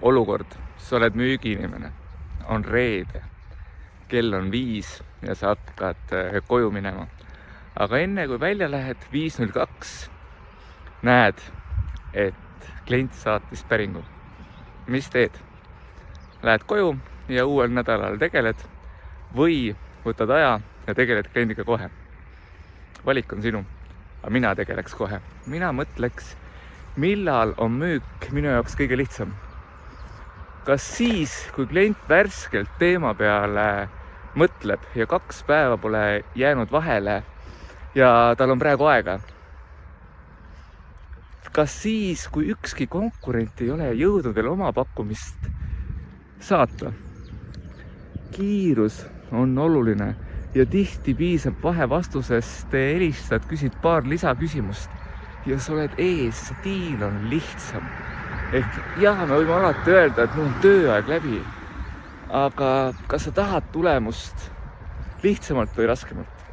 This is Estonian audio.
olukord, sa oled müügiinimene, on reede, kell on 5 ja sa hakkad koju minema. Aga enne kui välja lähed 5:02, näed, et klient saatis päringu. Mis teed? Lähed koju ja uuel nädalal tegeled või võtad aja ja tegeled kliendiga kohe. Valik on sinu, aga mina tegeleks kohe. Mina mõtleks, millal on müük minu jaoks kõige lihtsam. Kas siis, kui klient värskelt teema peale mõtleb ja 2 päeva pole jäänud vahele ja tal on praegu aega? Kas siis, kui ükski konkurent ei ole jõudnud veel oma pakkumist saata? Kiirus on oluline ja tihti piisab vahevastusest, helistad, küsid paar lisaküsimust ja sa oled ees, see diil on lihtsam. Ehk jah, me võime alati öelda, et mul on tööaeg läbi, aga kas sa tahad tulemust lihtsamalt või raskemalt?